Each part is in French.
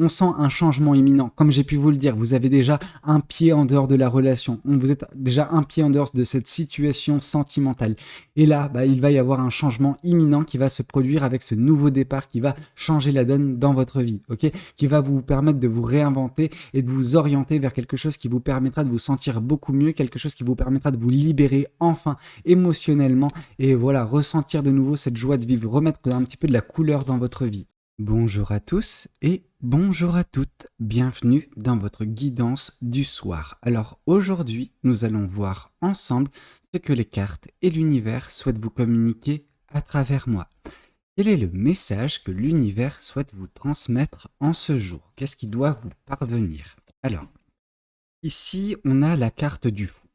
on sent un changement imminent. Comme j'ai pu vous le dire, vous avez déjà un pied en dehors de la relation. Vous êtes déjà un pied en dehors de cette situation sentimentale. Et là, il va y avoir un changement imminent qui va se produire avec ce nouveau départ qui va changer la donne dans votre vie, ok? Qui va vous permettre de vous réinventer et de vous orienter vers quelque chose qui vous permettra de vous sentir beaucoup mieux, quelque chose qui vous permettra de vous libérer enfin émotionnellement et voilà, ressentir de nouveau cette joie de vivre, remettre un petit peu de la couleur dans votre vie. Bonjour à tous et bonjour à toutes, bienvenue dans votre guidance du soir. Alors aujourd'hui, nous allons voir ensemble ce que les cartes et l'univers souhaitent vous communiquer à travers moi. Quel est le message que l'univers souhaite vous transmettre en ce jour? Qu'est-ce qui doit vous parvenir? Alors, ici, on a la carte du fou.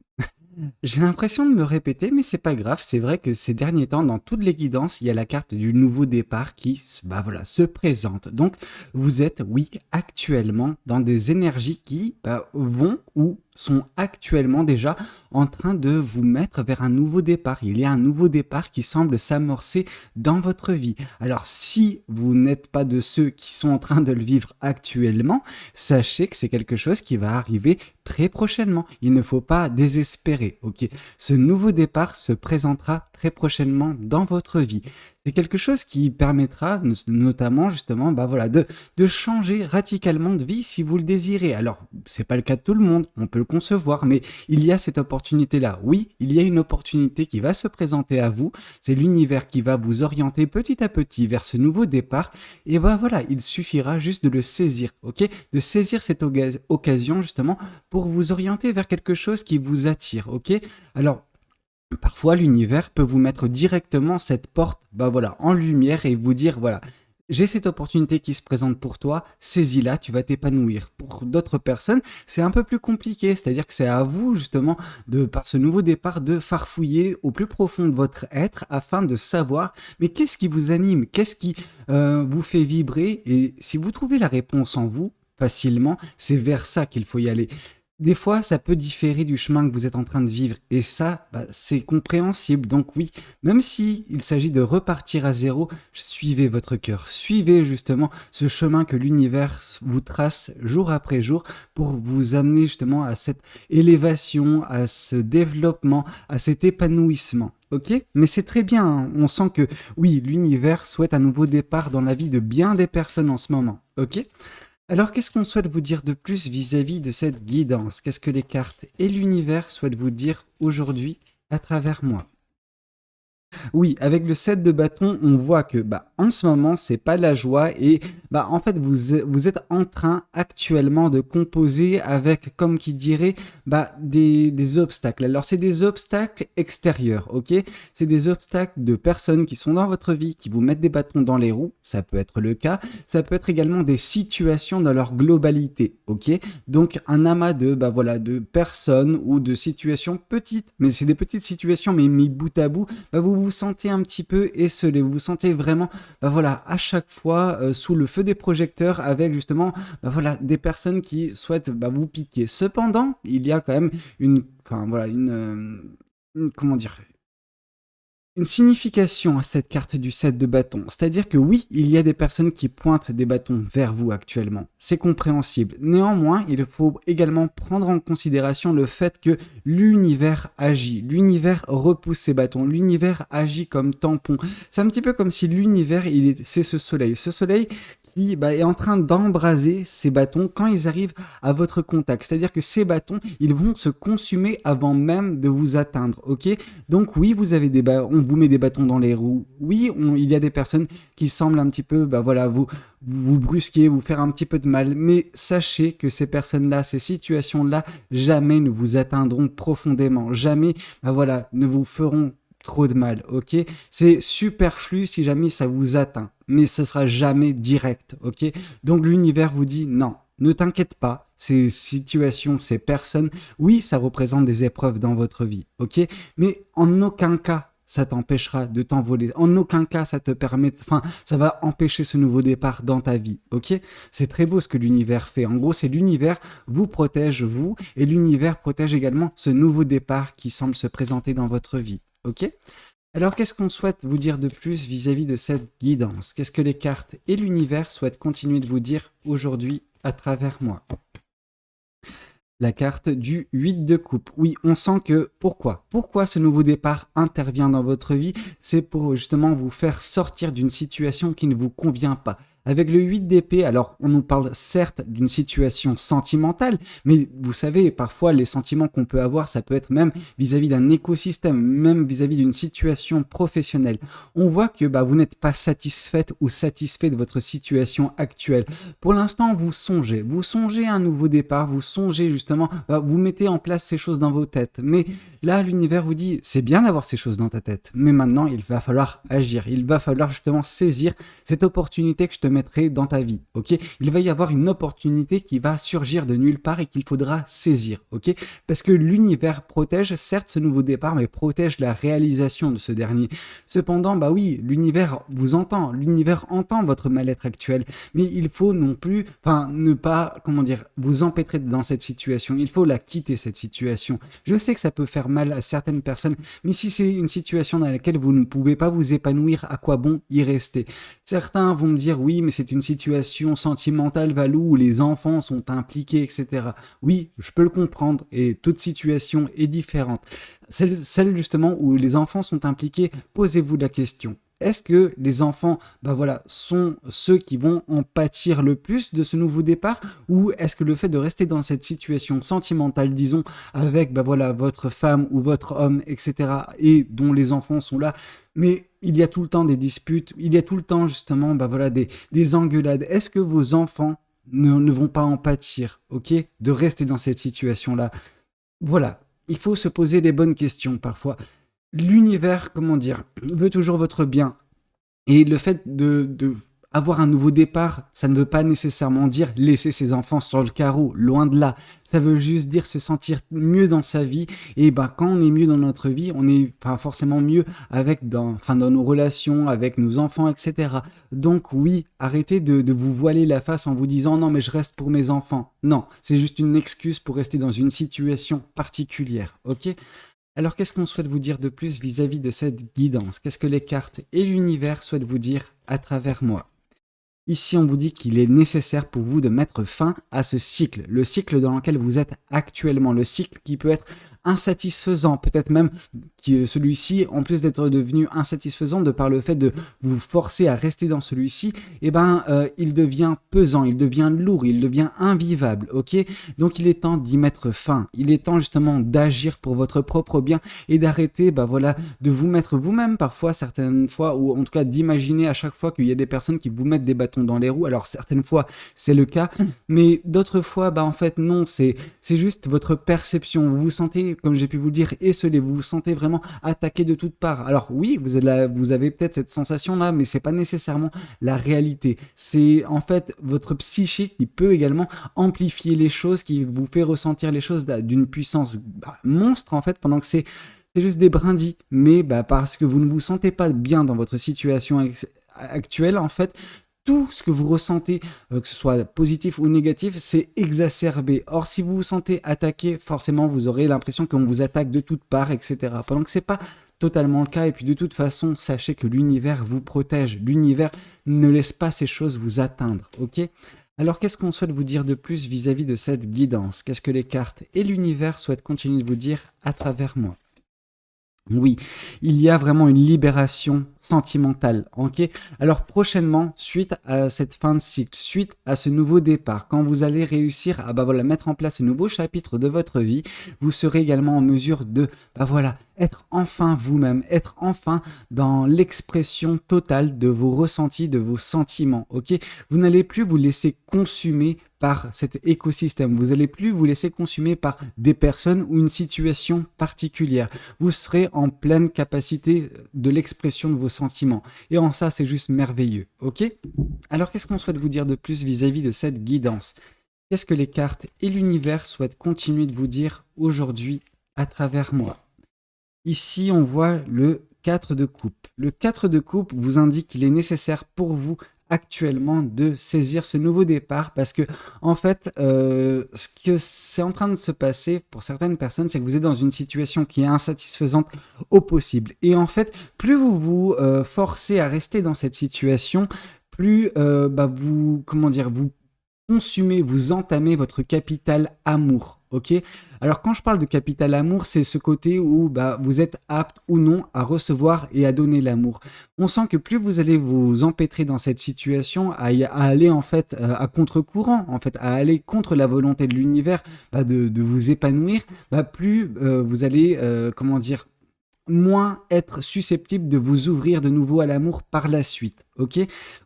J'ai l'impression de me répéter, mais c'est pas grave. C'est vrai que ces derniers temps, dans toutes les guidances, il y a la carte du nouveau départ qui, se présente. Donc, vous êtes, oui, actuellement dans des énergies qui vont ou sont actuellement déjà en train de vous mettre vers un nouveau départ. Il y a un nouveau départ qui semble s'amorcer dans votre vie. Alors, si vous n'êtes pas de ceux qui sont en train de le vivre actuellement, sachez que c'est quelque chose qui va arriver très prochainement. Il ne faut pas désespérer, ok? Ce nouveau départ se présentera très prochainement dans votre vie. C'est quelque chose qui permettra notamment justement de changer radicalement de vie si vous le désirez. Alors, c'est pas le cas de tout le monde, on peut le concevoir, mais il y a cette opportunité-là. Oui, il y a une opportunité qui va se présenter à vous, c'est l'univers qui va vous orienter petit à petit vers ce nouveau départ, et il suffira juste de le saisir, ok? De saisir cette occasion justement pour vous orienter vers quelque chose qui vous attire, ok? Alors, parfois, l'univers peut vous mettre directement cette porte, en lumière et vous dire, voilà, j'ai cette opportunité qui se présente pour toi, saisis-la, tu vas t'épanouir. Pour d'autres personnes, c'est un peu plus compliqué, c'est-à-dire que c'est à vous, justement, par ce nouveau départ, de farfouiller au plus profond de votre être afin de savoir, mais qu'est-ce qui vous anime, qu'est-ce qui vous fait vibrer, et si vous trouvez la réponse en vous, facilement, c'est vers ça qu'il faut y aller. Des fois, ça peut différer du chemin que vous êtes en train de vivre et ça, c'est compréhensible. Donc oui, même si il s'agit de repartir à zéro, suivez votre cœur, suivez justement ce chemin que l'univers vous trace jour après jour pour vous amener justement à cette élévation, à ce développement, à cet épanouissement. Ok, mais c'est très bien, hein. On sent que oui, l'univers souhaite un nouveau départ dans la vie de bien des personnes en ce moment. Ok. Alors, qu'est-ce qu'on souhaite vous dire de plus vis-à-vis de cette guidance? Qu'est-ce que les cartes et l'univers souhaitent vous dire aujourd'hui à travers moi? Oui, avec le 7 de bâton, on voit que en ce moment, c'est pas la joie et en fait, vous êtes en train actuellement de composer avec, comme qui dirait, des obstacles. Alors, c'est des obstacles extérieurs, ok? C'est des obstacles de personnes qui sont dans votre vie, qui vous mettent des bâtons dans les roues, ça peut être le cas. Ça peut être également des situations dans leur globalité, ok? Donc, un amas de personnes ou de situations petites, mais c'est des petites situations, mais mis bout à bout, vous vous sentez un petit peu esselé, vous vous sentez vraiment, à chaque fois sous le feu des projecteurs avec justement, des personnes qui souhaitent vous piquer. Cependant, il y a quand même comment dire, une signification à cette carte du 7 de bâton. C'est-à-dire que oui, il y a des personnes qui pointent des bâtons vers vous actuellement. C'est compréhensible. Néanmoins, il faut également prendre en considération le fait que l'univers agit. L'univers repousse ces bâtons. L'univers agit comme tampon. C'est un petit peu comme si l'univers, c'est ce soleil. Ce soleil qui est en train d'embraser ces bâtons quand ils arrivent à votre contact. C'est-à-dire que ces bâtons, ils vont se consumer avant même de vous atteindre. Ok? Donc oui, vous avez on vous met des bâtons dans les roues. Oui, il y a des personnes qui semblent un petit peu, vous brusquer, vous faire un petit peu de mal. Mais sachez que ces personnes-là, ces situations-là, jamais ne vous atteindront profondément. Jamais, ne vous feront trop de mal, ok? C'est superflu si jamais ça vous atteint, mais ce sera jamais direct, ok? Donc l'univers vous dit non, ne t'inquiète pas, ces situations, ces personnes, oui, ça représente des épreuves dans votre vie, ok? Mais en aucun cas, ça t'empêchera de t'envoler. En aucun cas, ça va empêcher ce nouveau départ dans ta vie, ok? C'est très beau ce que l'univers fait. En gros, c'est l'univers vous protège, vous, et l'univers protège également ce nouveau départ qui semble se présenter dans votre vie, ok? Alors, qu'est-ce qu'on souhaite vous dire de plus vis-à-vis de cette guidance? Qu'est-ce que les cartes et l'univers souhaitent continuer de vous dire aujourd'hui à travers moi? La carte du 8 de coupe. Oui, on sent que... Pourquoi ce nouveau départ intervient dans votre vie? C'est pour justement vous faire sortir d'une situation qui ne vous convient pas. Avec le 8 d'épée, alors on nous parle certes d'une situation sentimentale, mais vous savez, parfois les sentiments qu'on peut avoir, ça peut être même vis-à-vis d'un écosystème, même vis-à-vis d'une situation professionnelle. On voit que vous n'êtes pas satisfaite ou satisfait de votre situation actuelle. Pour l'instant, vous songez à un nouveau départ, vous songez justement, vous mettez en place ces choses dans vos têtes. Mais là, l'univers vous dit, c'est bien d'avoir ces choses dans ta tête, mais maintenant, il va falloir agir, il va falloir justement saisir cette opportunité que je te mettrai dans ta vie, ok? Il va y avoir une opportunité qui va surgir de nulle part et qu'il faudra saisir, ok? Parce que l'univers protège certes ce nouveau départ, mais protège la réalisation de ce dernier. Cependant, oui, l'univers vous entend, l'univers entend votre mal-être actuel, mais il faut non plus, ne pas, vous empêtrer dans cette situation. Il faut la quitter, cette situation. Je sais que ça peut faire mal à certaines personnes, mais si c'est une situation dans laquelle vous ne pouvez pas vous épanouir, à quoi bon y rester? Certains vont me dire, oui, mais c'est une situation sentimentale, Valou, où les enfants sont impliqués, etc. Oui, je peux le comprendre, et toute situation est différente. Celle justement où les enfants sont impliqués, posez-vous la question. Est-ce que les enfants sont ceux qui vont en pâtir le plus de ce nouveau départ, ou est-ce que le fait de rester dans cette situation sentimentale, disons, avec votre femme ou votre homme, etc., et dont les enfants sont là, mais il y a tout le temps des disputes, il y a tout le temps justement des engueulades. Est-ce que vos enfants ne vont pas en pâtir, ok, de rester dans cette situation-là? Voilà, il faut se poser les bonnes questions parfois. L'univers, veut toujours votre bien. Et le fait de avoir un nouveau départ, ça ne veut pas nécessairement dire laisser ses enfants sur le carreau, loin de là. Ça veut juste dire se sentir mieux dans sa vie. Et quand on est mieux dans notre vie, on est pas forcément mieux dans nos relations, avec nos enfants, etc. Donc oui, arrêtez de vous voiler la face en vous disant non mais je reste pour mes enfants. Non, c'est juste une excuse pour rester dans une situation particulière, ok ? Alors, qu'est-ce qu'on souhaite vous dire de plus vis-à-vis de cette guidance? Qu'est-ce que les cartes et l'univers souhaitent vous dire à travers moi? Ici, on vous dit qu'il est nécessaire pour vous de mettre fin à ce cycle, le cycle dans lequel vous êtes actuellement, le cycle qui peut être insatisfaisant, peut-être même que celui-ci, en plus d'être devenu insatisfaisant de par le fait de vous forcer à rester dans celui-ci, il devient pesant, il devient lourd, il devient invivable, ok? Donc il est temps d'y mettre fin, il est temps justement d'agir pour votre propre bien et d'arrêter, de vous mettre vous-même parfois, certaines fois, ou en tout cas d'imaginer à chaque fois qu'il y a des personnes qui vous mettent des bâtons dans les roues. Alors certaines fois c'est le cas, mais d'autres fois en fait non, c'est juste votre perception. Vous vous sentez, comme j'ai pu vous le dire, esselé, vous vous sentez vraiment attaqué de toutes parts. Alors oui, vous avez peut-être cette sensation là, mais c'est pas nécessairement la réalité. C'est en fait votre psyché qui peut également amplifier les choses, qui vous fait ressentir les choses d'une puissance monstre en fait, pendant que c'est juste des brindilles, mais parce que vous ne vous sentez pas bien dans votre situation actuelle, en fait, tout ce que vous ressentez, que ce soit positif ou négatif, c'est exacerbé. Or, si vous vous sentez attaqué, forcément, vous aurez l'impression qu'on vous attaque de toutes parts, etc. Pendant que c'est pas totalement le cas, et puis de toute façon, sachez que l'univers vous protège. L'univers ne laisse pas ces choses vous atteindre, ok ? Alors, qu'est-ce qu'on souhaite vous dire de plus vis-à-vis de cette guidance? Qu'est-ce que les cartes et l'univers souhaitent continuer de vous dire à travers moi? Oui, il y a vraiment une libération sentimentale, ok? Alors prochainement, suite à cette fin de cycle, suite à ce nouveau départ, quand vous allez réussir à mettre en place ce nouveau chapitre de votre vie, vous serez également en mesure de être enfin vous-même, être enfin dans l'expression totale de vos ressentis, de vos sentiments, ok? Vous n'allez plus vous laisser consumer par cet écosystème, vous n'allez plus vous laisser consumer par des personnes ou une situation particulière. Vous serez en pleine capacité de l'expression de vos sentiments. Et en ça, c'est juste merveilleux, ok? Alors, qu'est-ce qu'on souhaite vous dire de plus vis-à-vis de cette guidance? Qu'est-ce que les cartes et l'univers souhaitent continuer de vous dire aujourd'hui à travers moi? Ici, on voit le 4 de coupe. Le 4 de coupe vous indique qu'il est nécessaire pour vous actuellement de saisir ce nouveau départ parce que en fait, ce que c'est en train de se passer pour certaines personnes, c'est que vous êtes dans une situation qui est insatisfaisante au possible. Et en fait, plus vous vous forcez à rester dans cette situation, plus vous, comment dire, vous consumez, vous entamez votre capital amour, ok? Alors quand je parle de capital amour, c'est ce côté où vous êtes apte ou non à recevoir et à donner l'amour. On sent que plus vous allez vous empêtrer dans cette situation, à aller en fait à contre-courant, en fait, à aller contre la volonté de l'univers, de vous épanouir, plus vous allez, comment dire, moins être susceptible de vous ouvrir de nouveau à l'amour par la suite, ok?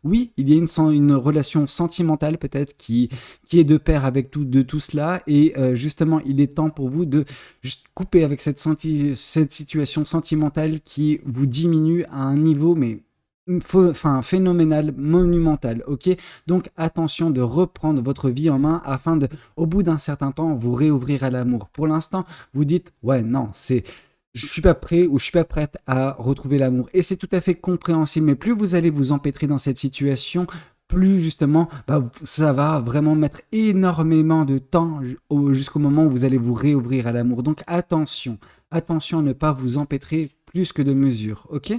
Oui, il y a une relation sentimentale peut-être qui est de pair avec de tout cela et justement, il est temps pour vous de juste couper avec cette situation sentimentale qui vous diminue à un niveau, mais phénoménal, monumental, ok? Donc attention de reprendre votre vie en main afin de, au bout d'un certain temps, vous réouvrir à l'amour. Pour l'instant, vous dites, ouais, non, je suis pas prêt ou je suis pas prête à retrouver l'amour. Et c'est tout à fait compréhensible, mais plus vous allez vous empêtrer dans cette situation, plus justement, ça va vraiment mettre énormément de temps jusqu'au moment où vous allez vous réouvrir à l'amour. Donc attention, attention à ne pas vous empêtrer plus que de mesure, ok?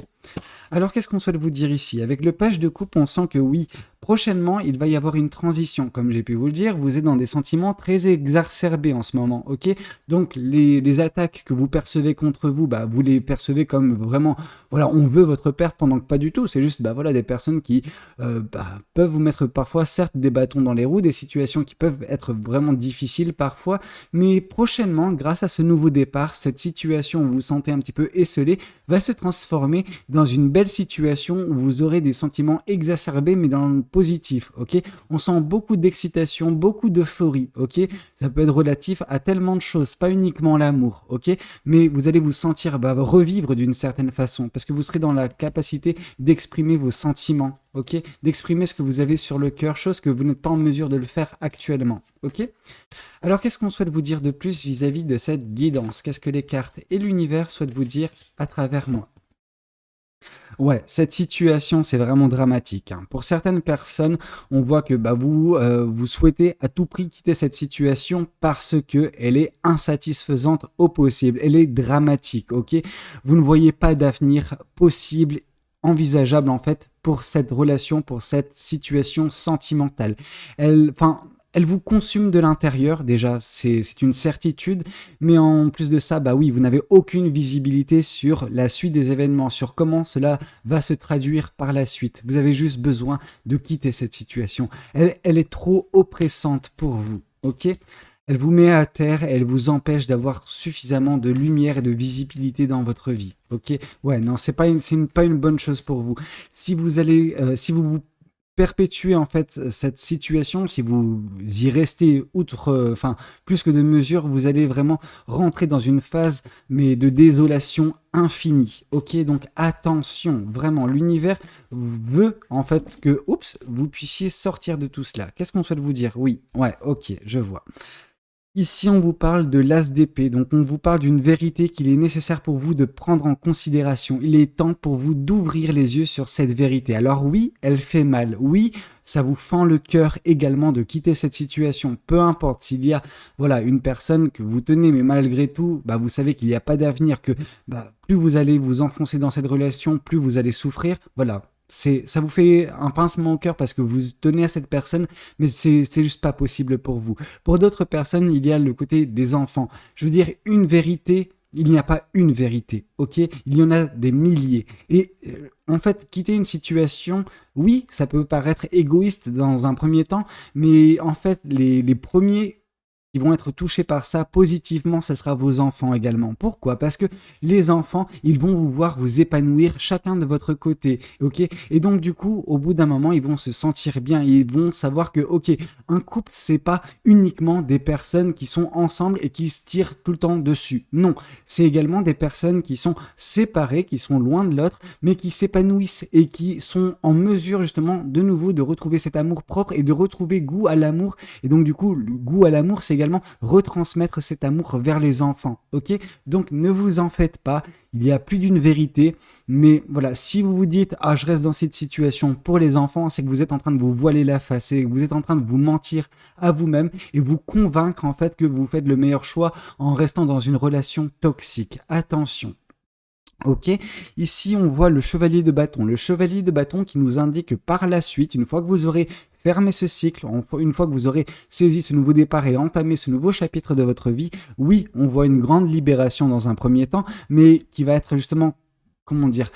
Alors qu'est-ce qu'on souhaite vous dire ici? Avec le page de coupe, on sent que oui, prochainement, il va y avoir une transition. Comme j'ai pu vous le dire, vous êtes dans des sentiments très exacerbés en ce moment, ok? Donc les attaques que vous percevez contre vous, vous les percevez comme vraiment, voilà, on veut votre perte pendant que pas du tout. C'est juste, voilà, des personnes qui peuvent vous mettre parfois, certes, des bâtons dans les roues, des situations qui peuvent être vraiment difficiles parfois, mais prochainement, grâce à ce nouveau départ, cette situation où vous vous sentez un petit peu esselé va se transformer dans une belle situation où vous aurez des sentiments exacerbés mais dans le positif, ok? On sent beaucoup d'excitation, beaucoup d'euphorie, ok? Ça peut être relatif à tellement de choses, pas uniquement l'amour, ok? Mais vous allez vous sentir revivre d'une certaine façon parce que vous serez dans la capacité d'exprimer vos sentiments, ok? D'exprimer ce que vous avez sur le cœur, chose que vous n'êtes pas en mesure de le faire actuellement, ok? Alors qu'est-ce qu'on souhaite vous dire de plus vis-à-vis de cette guidance? Qu'est-ce que les cartes et l'univers souhaitent vous dire à travers moi? Ouais, cette situation, c'est vraiment dramatique, hein. Pour certaines personnes, on voit que vous souhaitez à tout prix quitter cette situation parce que elle est insatisfaisante au possible. Elle est dramatique, ok? Vous ne voyez pas d'avenir possible, envisageable en fait, pour cette relation, pour cette situation sentimentale. Elle vous consume de l'intérieur, déjà, c'est une certitude, mais en plus de ça, oui, vous n'avez aucune visibilité sur la suite des événements, sur comment cela va se traduire par la suite. Vous avez juste besoin de quitter cette situation. Elle est trop oppressante pour vous, ok? Elle vous met à terre et elle vous empêche d'avoir suffisamment de lumière et de visibilité dans votre vie, ok? Ouais, non, c'est pas une bonne chose pour vous. Si vous perpétuer en fait cette situation, si vous y restez plus que de mesure, vous allez vraiment rentrer dans une phase mais de désolation infinie. Ok, donc attention, vraiment, l'univers veut en fait que, vous puissiez sortir de tout cela. Qu'est-ce qu'on souhaite vous dire? Oui, ouais, ok, je vois. Ici, on vous parle de l'as d'épée, donc on vous parle d'une vérité qu'il est nécessaire pour vous de prendre en considération. Il est temps pour vous d'ouvrir les yeux sur cette vérité. Alors oui, elle fait mal. Oui, ça vous fend le cœur également de quitter cette situation. Peu importe s'il y a une personne que vous tenez, mais malgré tout, vous savez qu'il n'y a pas d'avenir, que plus vous allez vous enfoncer dans cette relation, plus vous allez souffrir. Voilà. Ça vous fait un pincement au cœur parce que vous tenez à cette personne, mais c'est juste pas possible pour vous. Pour d'autres personnes, il y a le côté des enfants. Je veux dire, une vérité, il n'y a pas une vérité, ok? Il y en a des milliers. Et en fait, quitter une situation, oui, ça peut paraître égoïste dans un premier temps, mais en fait, les premiers qui vont être touchés par ça positivement, ça sera vos enfants également. Pourquoi? Parce que les enfants, ils vont vous voir vous épanouir chacun de votre côté, ok? Et donc du coup, au bout d'un moment, ils vont se sentir bien, ils vont savoir que, ok, un couple, c'est pas uniquement des personnes qui sont ensemble et qui se tirent tout le temps dessus. Non, c'est également des personnes qui sont séparées, qui sont loin de l'autre, mais qui s'épanouissent et qui sont en mesure justement de nouveau de retrouver cet amour propre et de retrouver goût à l'amour. Et donc du coup, le goût à l'amour, c'est également retransmettre cet amour vers les enfants, ok? Donc ne vous en faites pas, il y a plus d'une vérité, mais voilà, si vous vous dites « Ah, je reste dans cette situation pour les enfants », c'est que vous êtes en train de vous voiler la face, c'est que vous êtes en train de vous mentir à vous-même et vous convaincre en fait que vous faites le meilleur choix en restant dans une relation toxique. Attention. Ok, ici on voit le chevalier de bâton. Le chevalier de bâton qui nous indique que par la suite, une fois que vous aurez fermé ce cycle, une fois que vous aurez saisi ce nouveau départ et entamé ce nouveau chapitre de votre vie, oui, on voit une grande libération dans un premier temps, mais qui va être justement comment dire,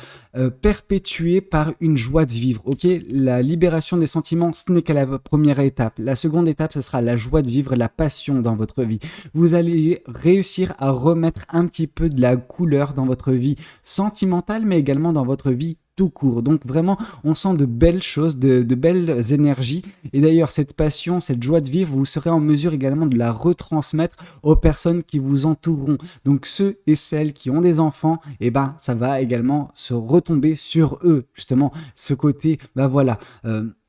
perpétué par une joie de vivre, ok? La libération des sentiments, ce n'est qu'à la première étape. La seconde étape, ce sera la joie de vivre, la passion dans votre vie. Vous allez réussir à remettre un petit peu de la couleur dans votre vie sentimentale, mais également dans votre vie tout court. Donc vraiment, on sent de belles choses, de belles énergies. Et d'ailleurs, cette passion, cette joie de vivre, vous serez en mesure également de la retransmettre aux personnes qui vous entoureront. Donc ceux et celles qui ont des enfants, eh ben, ça va également se retomber sur eux. Justement, ce côté, bah voilà,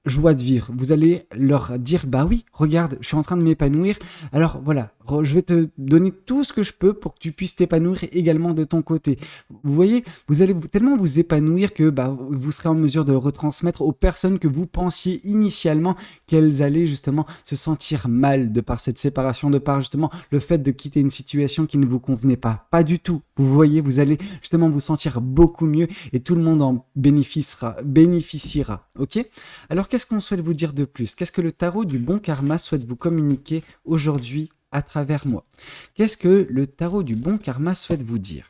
joie de vivre. Vous allez leur dire, bah oui, regarde, je suis en train de m'épanouir. Alors voilà, je vais te donner tout ce que je peux pour que tu puisses t'épanouir également de ton côté. Vous voyez, vous allez tellement vous épanouir que bah, vous serez en mesure de retransmettre aux personnes que vous pensiez initialement qu'elles allaient justement se sentir mal de par cette séparation, de par justement le fait de quitter une situation qui ne vous convenait pas. Pas du tout. Vous voyez, vous allez justement vous sentir beaucoup mieux et tout le monde en bénéficiera. Ok? Alors qu'est-ce qu'on souhaite vous dire de plus? Qu'est-ce que le tarot du bon karma souhaite vous communiquer aujourd'hui à travers moi? Qu'est-ce que le tarot du bon karma souhaite vous dire?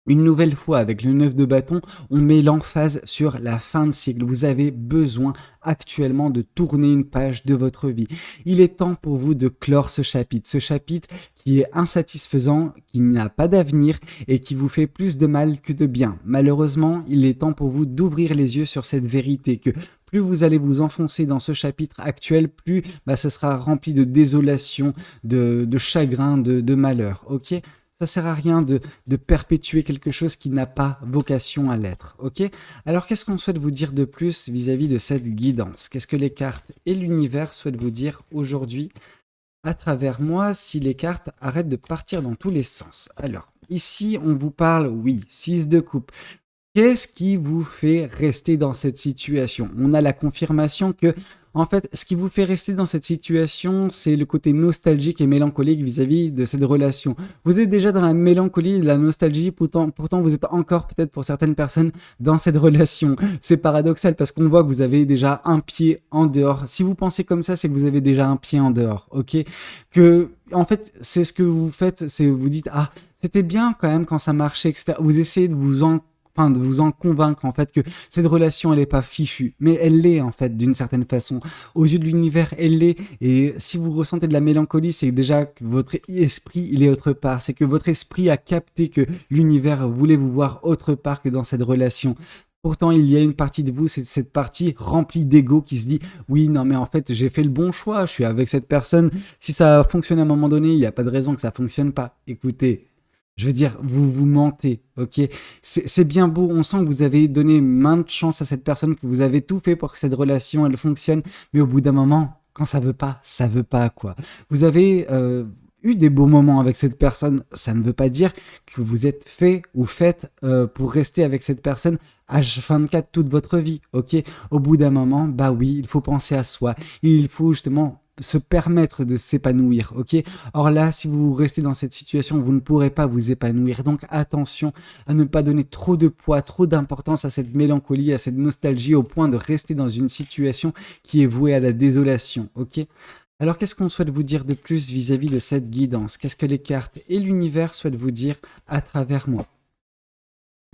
Une nouvelle fois, avec le 9 de bâton, on met l'emphase sur la fin de cycle. Vous avez besoin actuellement de tourner une page de votre vie. Il est temps pour vous de clore ce chapitre qui est insatisfaisant, qui n'a pas d'avenir et qui vous fait plus de mal que de bien. Malheureusement, il est temps pour vous d'ouvrir les yeux sur cette vérité que plus vous allez vous enfoncer dans ce chapitre actuel, plus ce sera rempli de désolation, de chagrin, de malheur. Ok ? Ça sert à rien de perpétuer quelque chose qui n'a pas vocation à l'être, ok? Alors, qu'est-ce qu'on souhaite vous dire de plus vis-à-vis de cette guidance? Qu'est-ce que les cartes et l'univers souhaitent vous dire aujourd'hui à travers moi si les cartes arrêtent de partir dans tous les sens? Alors, ici, on vous parle, oui, 6 de coupe. Qu'est-ce qui vous fait rester dans cette situation? On a la confirmation que, en fait, ce qui vous fait rester dans cette situation, c'est le côté nostalgique et mélancolique vis-à-vis de cette relation. Vous êtes déjà dans la mélancolie et la nostalgie, pourtant vous êtes encore peut-être pour certaines personnes dans cette relation. C'est paradoxal parce qu'on voit que vous avez déjà un pied en dehors. Si vous pensez comme ça, c'est que vous avez déjà un pied en dehors, ok? Que, en fait, c'est ce que vous faites, c'est vous dites, ah, c'était bien quand même quand ça marchait, etc. Vous essayez de vous en convaincre en fait que cette relation elle est pas fichue, mais elle l'est en fait d'une certaine façon. Aux yeux de l'univers, elle l'est. Et si vous ressentez de la mélancolie, c'est déjà que votre esprit il est autre part. C'est que votre esprit a capté que l'univers voulait vous voir autre part que dans cette relation. Pourtant, il y a une partie de vous, c'est cette partie remplie d'ego qui se dit « Oui, non, mais en fait, j'ai fait le bon choix, je suis avec cette personne. Si ça fonctionne à un moment donné, il n'y a pas de raison que ça fonctionne pas. » Écoutez, je veux dire, vous mentez, ok? C'est bien beau, on sent que vous avez donné maintes chances à cette personne, que vous avez tout fait pour que cette relation, elle fonctionne, mais au bout d'un moment, quand ça veut pas, quoi. Vous avez eu des beaux moments avec cette personne, ça ne veut pas dire que vous êtes fait ou faite pour rester avec cette personne H24 toute votre vie, ok? Au bout d'un moment, bah oui, il faut penser à soi, il faut justement se permettre de s'épanouir, ok? Or là, si vous restez dans cette situation, vous ne pourrez pas vous épanouir. Donc attention à ne pas donner trop de poids, trop d'importance à cette mélancolie, à cette nostalgie, au point de rester dans une situation qui est vouée à la désolation, ok? Alors qu'est-ce qu'on souhaite vous dire de plus vis-à-vis de cette guidance? Qu'est-ce que les cartes et l'univers souhaitent vous dire à travers moi?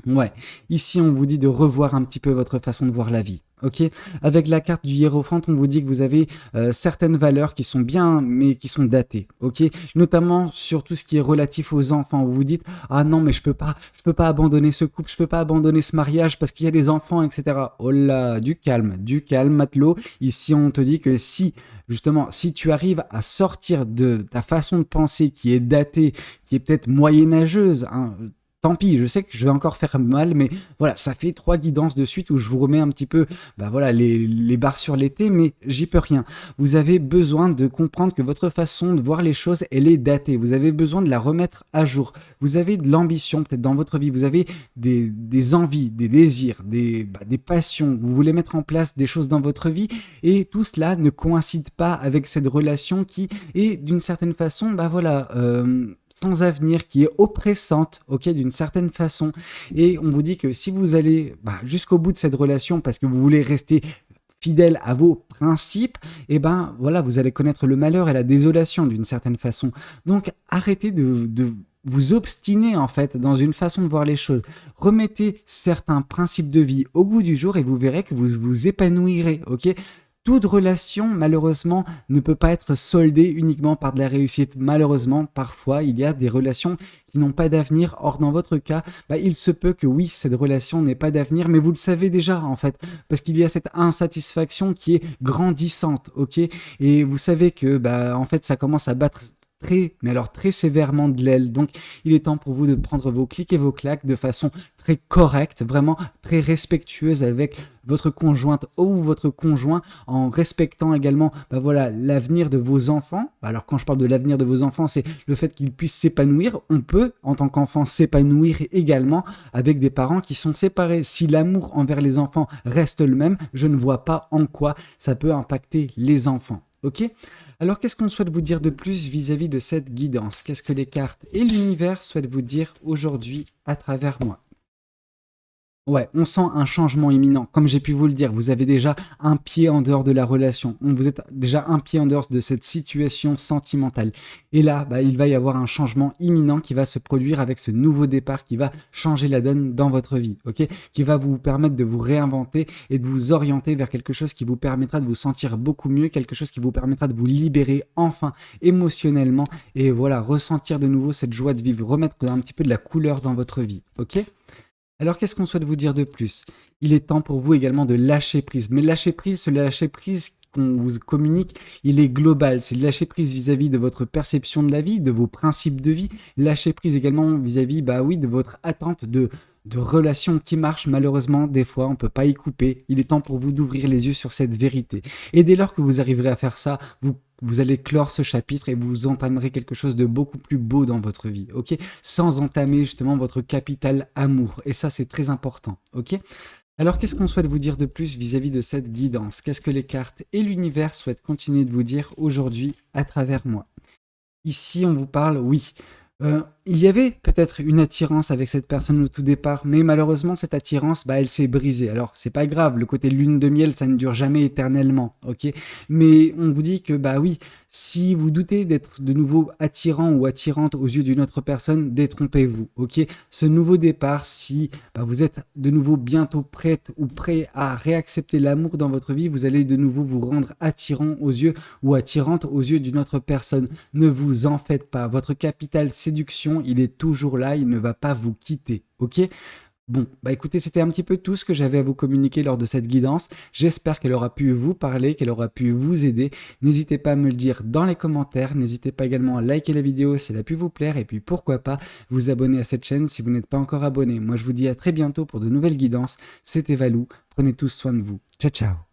Ouais, ici on vous dit de revoir un petit peu votre façon de voir la vie, ok? Avec la carte du hiérophant, on vous dit que vous avez certaines valeurs qui sont bien, mais qui sont datées, ok? Notamment sur tout ce qui est relatif aux enfants. Vous vous dites, ah non, mais je peux pas abandonner ce couple, je peux pas abandonner ce mariage parce qu'il y a des enfants, etc. Oh là, du calme, matelot. Ici on te dit que justement, si tu arrives à sortir de ta façon de penser qui est datée, qui est peut-être moyenâgeuse, hein, tant pis, je sais que je vais encore faire mal, mais voilà, ça fait 3 guidances de suite où je vous remets un petit peu, bah voilà, les barres sur l'été, mais j'y peux rien. Vous avez besoin de comprendre que votre façon de voir les choses, elle est datée. Vous avez besoin de la remettre à jour. Vous avez de l'ambition peut-être dans votre vie. Vous avez des envies, des désirs, des passions. Vous voulez mettre en place des choses dans votre vie et tout cela ne coïncide pas avec cette relation qui est d'une certaine façon, bah voilà, sans avenir, qui est oppressante, ok, d'une certaine façon. Et on vous dit que si vous allez jusqu'au bout de cette relation parce que vous voulez rester fidèle à vos principes, et ben voilà, vous allez connaître le malheur et la désolation d'une certaine façon. Donc arrêtez de vous obstiner en fait dans une façon de voir les choses. Remettez certains principes de vie au goût du jour et vous verrez que vous vous épanouirez, ok? Toute relation, malheureusement, ne peut pas être soldée uniquement par de la réussite. Malheureusement, parfois, il y a des relations qui n'ont pas d'avenir. Or, dans votre cas, il se peut que oui, cette relation n'ait pas d'avenir, mais vous le savez déjà, en fait, parce qu'il y a cette insatisfaction qui est grandissante, ok? Et vous savez que, en fait, ça commence à battre mais alors très sévèrement de l'aile. Donc, il est temps pour vous de prendre vos clics et vos claques de façon très correcte, vraiment très respectueuse avec votre conjointe ou votre conjoint, en respectant également voilà, l'avenir de vos enfants. Alors quand je parle de l'avenir de vos enfants, c'est le fait qu'ils puissent s'épanouir. On peut, en tant qu'enfant, s'épanouir également avec des parents qui sont séparés. Si l'amour envers les enfants reste le même, je ne vois pas en quoi ça peut impacter les enfants. Ok ? Alors, qu'est-ce qu'on souhaite vous dire de plus vis-à-vis de cette guidance? Qu'est-ce que les cartes et l'univers souhaitent vous dire aujourd'hui à travers moi? Ouais, on sent un changement imminent. Comme j'ai pu vous le dire, vous avez déjà un pied en dehors de la relation. Vous êtes déjà un pied en dehors de cette situation sentimentale. Et là, il va y avoir un changement imminent qui va se produire avec ce nouveau départ qui va changer la donne dans votre vie, ok? Qui va vous permettre de vous réinventer et de vous orienter vers quelque chose qui vous permettra de vous sentir beaucoup mieux, quelque chose qui vous permettra de vous libérer enfin émotionnellement et voilà, ressentir de nouveau cette joie de vivre, remettre un petit peu de la couleur dans votre vie, ok? Alors, qu'est-ce qu'on souhaite vous dire de plus? Il est temps pour vous également de lâcher prise. Mais lâcher prise, ce lâcher prise qu'on vous communique, il est global. C'est lâcher prise vis-à-vis de votre perception de la vie, de vos principes de vie. Lâcher prise également vis-à-vis, de votre attente de relations qui marchent. Malheureusement, des fois, on ne peut pas y couper. Il est temps pour vous d'ouvrir les yeux sur cette vérité. Et dès lors que vous arriverez à faire ça, vous allez clore ce chapitre et vous entamerez quelque chose de beaucoup plus beau dans votre vie, ok? Sans entamer justement votre capital amour. Et ça, c'est très important, ok? Alors, qu'est-ce qu'on souhaite vous dire de plus vis-à-vis de cette guidance? Qu'est-ce que les cartes et l'univers souhaitent continuer de vous dire aujourd'hui à travers moi? Ici, on vous parle, oui. Il y avait peut-être une attirance avec cette personne au tout départ, mais malheureusement, cette attirance, elle s'est brisée. Alors, c'est pas grave, le côté lune de miel, ça ne dure jamais éternellement, ok? Mais on vous dit que, oui, si vous doutez d'être de nouveau attirant ou attirante aux yeux d'une autre personne, détrompez-vous, ok? Ce nouveau départ, si vous êtes de nouveau bientôt prête ou prêt à réaccepter l'amour dans votre vie, vous allez de nouveau vous rendre attirant aux yeux ou attirante aux yeux d'une autre personne. Ne vous en faites pas, votre capital séduction, il est toujours là, il ne va pas vous quitter, ok? Bon, écoutez, c'était un petit peu tout ce que j'avais à vous communiquer lors de cette guidance. J'espère qu'elle aura pu vous parler, qu'elle aura pu vous aider. N'hésitez pas à me le dire dans les commentaires. N'hésitez pas également à liker la vidéo si elle a pu vous plaire. Et puis pourquoi pas vous abonner à cette chaîne si vous n'êtes pas encore abonné. Moi, je vous dis à très bientôt pour de nouvelles guidances. C'était Valou. Prenez tous soin de vous. Ciao, ciao.